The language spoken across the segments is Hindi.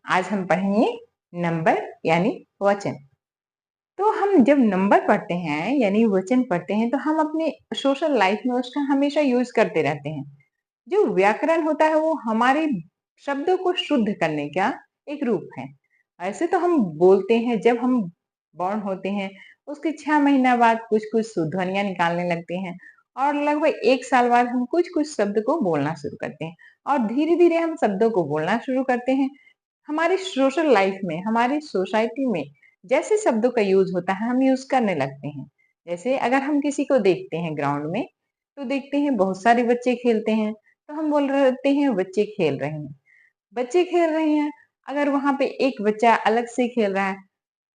आज हम पढ़ेंगे नंबर यानी वचन। तो हम जब नंबर पढ़ते हैं यानी वचन पढ़ते हैं तो हम अपने सोशल लाइफ में उसका हमेशा यूज करते रहते हैं। जो व्याकरण होता है वो हमारे शब्दों को शुद्ध करने का एक रूप है। ऐसे तो हम बोलते हैं, जब हम बॉर्न होते हैं उसके 6 महीना बाद कुछ कुछ ध्वनियां निकालने लगते हैं और लगभग 1 साल बाद हम कुछ कुछ शब्द को बोलना शुरू करते हैं और धीरे धीरे हम शब्दों को बोलना शुरू करते हैं। हमारी सोशल लाइफ में, हमारी सोसाइटी में जैसे शब्दों का यूज होता है हम यूज करने लगते हैं। जैसे अगर हम किसी को देखते हैं ग्राउंड में, तो देखते हैं बहुत सारे बच्चे खेलते हैं, तो हम बोल रहे होते हैं बच्चे खेल रहे हैं, बच्चे खेल रहे हैं। अगर वहां पे एक बच्चा अलग से खेल रहा है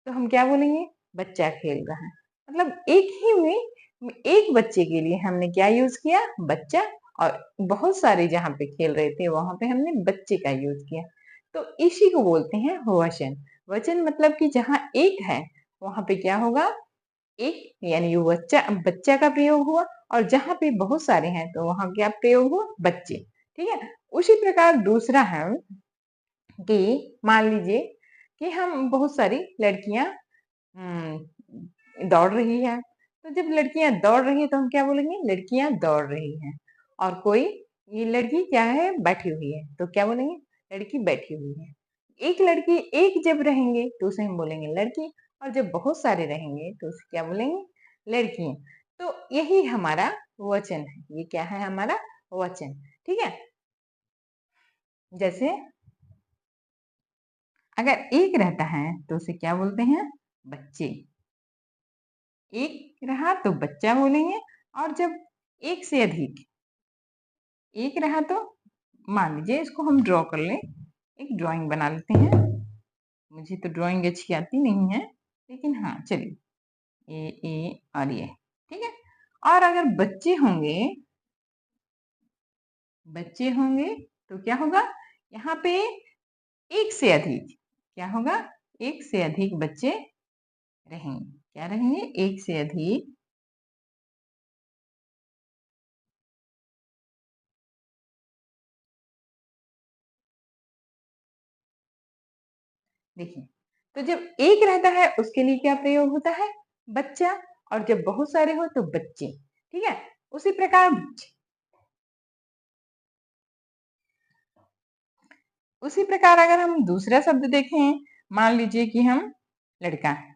तो हम क्या बोलेंगे? बच्चा खेल रहा है। मतलब एक ही में एक बच्चे के लिए हमने क्या यूज किया? बच्चा। और बहुत सारे जहाँ पे खेल रहे थे वहां पे हमने बच्चे का यूज किया। तो इसी को बोलते हैं वचन। वचन मतलब कि जहाँ एक है वहां पे क्या होगा? एक यानी वो बच्चा बच्चा का प्रयोग हुआ। और जहाँ पे बहुत सारे हैं तो वहां क्या प्रयोग हुआ? बच्चे। ठीक है। उसी प्रकार दूसरा है कि मान लीजिए कि हम बहुत सारी लड़कियां दौड़ रही है। तो जब लड़कियां दौड़ रही है तो हम क्या बोलेंगे? लड़कियां दौड़ रही हैं। और कोई ये लड़की क्या है? बैठी हुई है, तो क्या बोलेंगे? लड़की बैठी हुई है। एक लड़की एक जब रहेंगे तो उसे हम बोलेंगे लड़की। और जब बहुत सारे रहेंगे तो उसे क्या बोलेंगे? लड़कियां। तो यही हमारा वचन है। ये क्या है? हमारा वचन। ठीक है। जैसे अगर एक रहता है तो उसे क्या बोलते हैं? बच्चे। एक रहा तो बच्चा बोलेंगे। और जब एक से अधिक एक रहा तो मान लीजिए इसको हम ड्रॉ कर लें, एक ड्राइंग बना लेते हैं। मुझे तो ड्राइंग अच्छी आती नहीं है, लेकिन हाँ चलिए ए और ये ठीक है। और अगर बच्चे होंगे तो क्या होगा? यहाँ पे एक से अधिक क्या होगा? एक से अधिक बच्चे रहेंगे। क्या रहेंगे? एक से अधिक। देखिए, तो जब एक रहता है उसके लिए क्या प्रयोग होता है? बच्चा। और जब बहुत सारे हो तो बच्चे। ठीक है। उसी प्रकार अगर हम दूसरा शब्द देखें, मान लीजिए कि हम लड़का है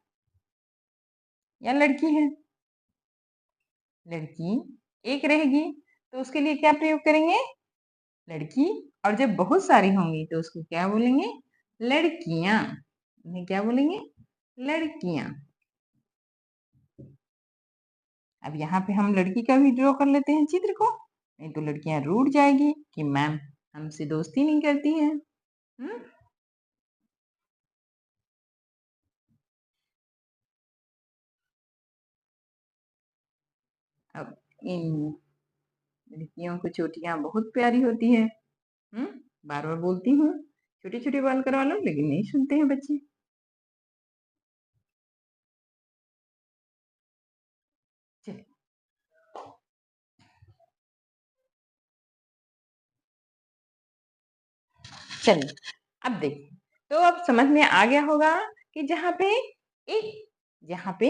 या लड़की है। लड़की एक रहेगी तो उसके लिए क्या प्रयोग करेंगे? लड़की। और जब बहुत सारी होंगी तो उसको क्या बोलेंगे? लड़कियां। इन्हें क्या बोलेंगे? लड़कियां। अब यहाँ पे हम लड़की का भी ड्रॉ कर लेते हैं चित्र को, नहीं तो लड़कियां रूठ जाएगी कि मैम हमसे दोस्ती नहीं करती है। अब इन लड़कियों को चोटियां बहुत प्यारी होती है। बार बार बोलती हूँ छोटे छोटे बाल करवा लो, लेकिन नहीं सुनते हैं बच्चे। चलिए। चलिए, अब देखिए। तो अब समझ में आ गया होगा कि जहाँ पे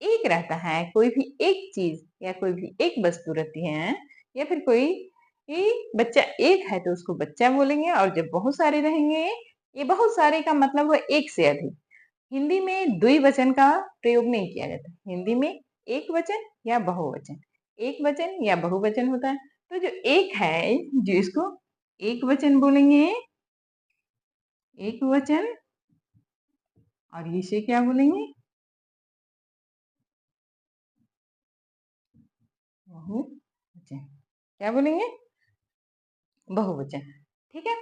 एक रहता है, कोई भी एक चीज या कोई भी एक वस्तु रहती है, या फिर कोई बच्चा एक है तो उसको बच्चा बोलेंगे। और जब बहुत सारे रहेंगे, ये बहुत सारे का मतलब हुआ एक से अधिक। हिंदी में द्विवचन का प्रयोग नहीं किया जाता। हिंदी में एक वचन या बहुवचन, एक वचन या बहुवचन होता है। तो जो एक है, जो इसको एक वचन बोलेंगे, एक वचन। और इसे क्या बोलेंगे? बहुवचन। क्या बोलेंगे? बहुवचन। ठीक है।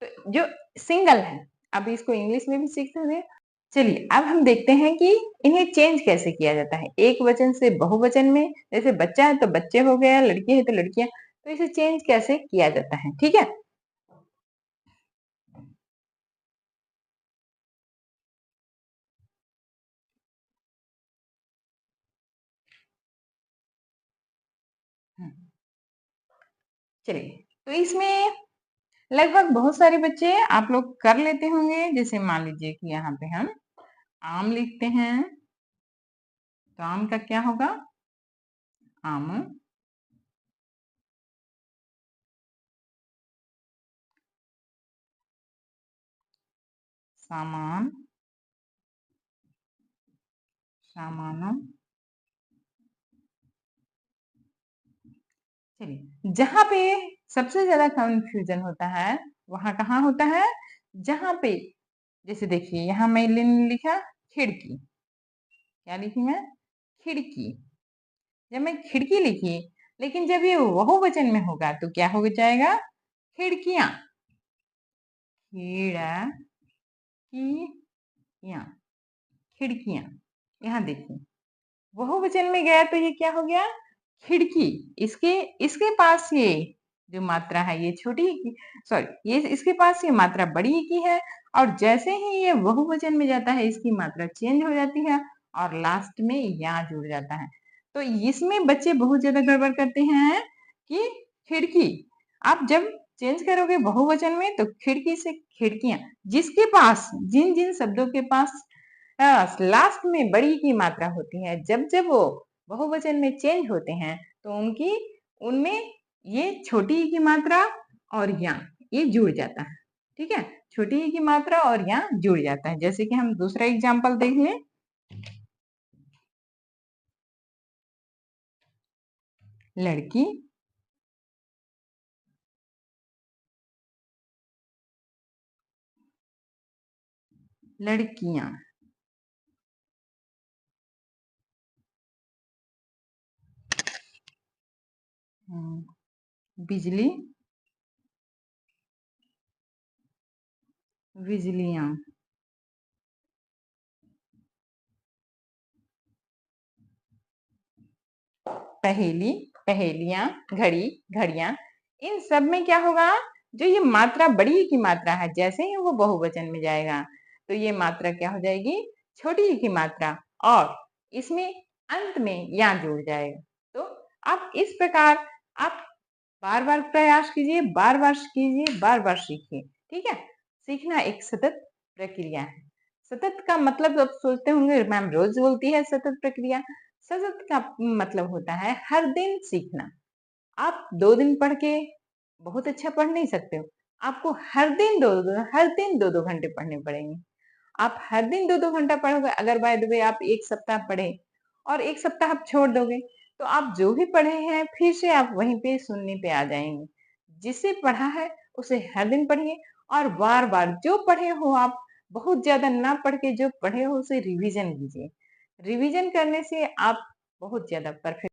तो जो सिंगल है, अब इसको इंग्लिश में भी सीख सकते हैं। चलिए, अब हम देखते हैं कि इन्हें चेंज कैसे किया जाता है एक वचन से बहुवचन में। जैसे बच्चा है तो बच्चे हो गया, लड़की है तो लड़कियां। तो इसे चेंज कैसे किया जाता है? ठीक है। चलिए, तो इसमें लगभग बहुत सारे बच्चे आप लोग कर लेते होंगे। जैसे मान लीजिए कि यहाँ पे हम आम लिखते हैं, तो आम का क्या होगा? आम। सामान, सामानम। चलिए, जहाँ पे सबसे ज़्यादा कन्फ्यूज़न होता है, वहाँ कहाँ होता है? जहाँ पे जैसे देखिए यहाँ मैंने लिखा खिड़की, क्या लिखी मैं? खिड़की। जब मैं खिड़की लिखी, लेकिन जब ये बहुवचन में होगा तो क्या हो जाएगा? खिड़कियाँ। खिड़कियाँ, खिड़कियाँ। यहाँ देखिए, बहुवचन में गया तो ये क्या हो गया? खिड़की। इसके इसके पास ये जो मात्रा है ये छोटी की, सॉरी, ये इसके पास ये मात्रा बड़ी की है, और जैसे ही ये बहुवचन में जाता है इसकी मात्रा चेंज हो जाती है और लास्ट में या जुड़ जाता है। तो इसमें बच्चे बहुत ज्यादा गड़बड़ करते हैं कि खिड़की, आप जब चेंज करोगे बहुवचन में तो खिड़की से खिड़कियां, जिसके पास जिन जिन शब्दों के पास लास्ट में बड़ी की मात्रा होती है, जब जब वो बहुवचन में चेंज होते हैं तो उनकी उनमें ये छोटी ई की मात्रा और या ये जुड़ जाता है। ठीक है, छोटी ई की मात्रा और या जुड़ जाता है। जैसे कि हम दूसरा एग्जाम्पल देख लें, लड़की, लड़कियां। बिजली, बिजलियां। पहेली, पहेलियां, घड़ी, घड़ियां। इन सब में क्या होगा? जो ये मात्रा बड़ी ई की मात्रा है, जैसे ही वो बहुवचन में जाएगा तो ये मात्रा क्या हो जाएगी? छोटी ई की मात्रा, और इसमें अंत में या जुड़ जाएगा। तो आप इस प्रकार आप बार बार प्रयास कीजिए, बार बार कीजिए, बार बार सीखिए। ठीक है, सीखना एक सतत प्रक्रिया है। सतत का मतलब आप सोचते होंगे मैम रोज बोलती है सतत प्रक्रिया। सतत का मतलब होता है हर दिन सीखना। आप 2 दिन पढ़ के बहुत अच्छा पढ़ नहीं सकते हो। आपको हर दिन 2-2 घंटे पढ़ने पड़ेंगे। आप हर दिन 2-2 घंटा पढ़ोगे, अगर बाय द वे आप 1 सप्ताह पढ़े और 1 सप्ताह आप छोड़ दोगे, तो आप जो भी पढ़े हैं फिर से आप वहीं पे सुनने पे आ जाएँगे। जिसे पढ़ा है उसे हर दिन पढ़िए, और बार-बार जो पढ़े हो आप, बहुत ज़्यादा ना पढ़ के जो पढ़े हो उसे रिवीजन कीजिए। रिवीजन करने से आप बहुत ज़्यादा परफेक्ट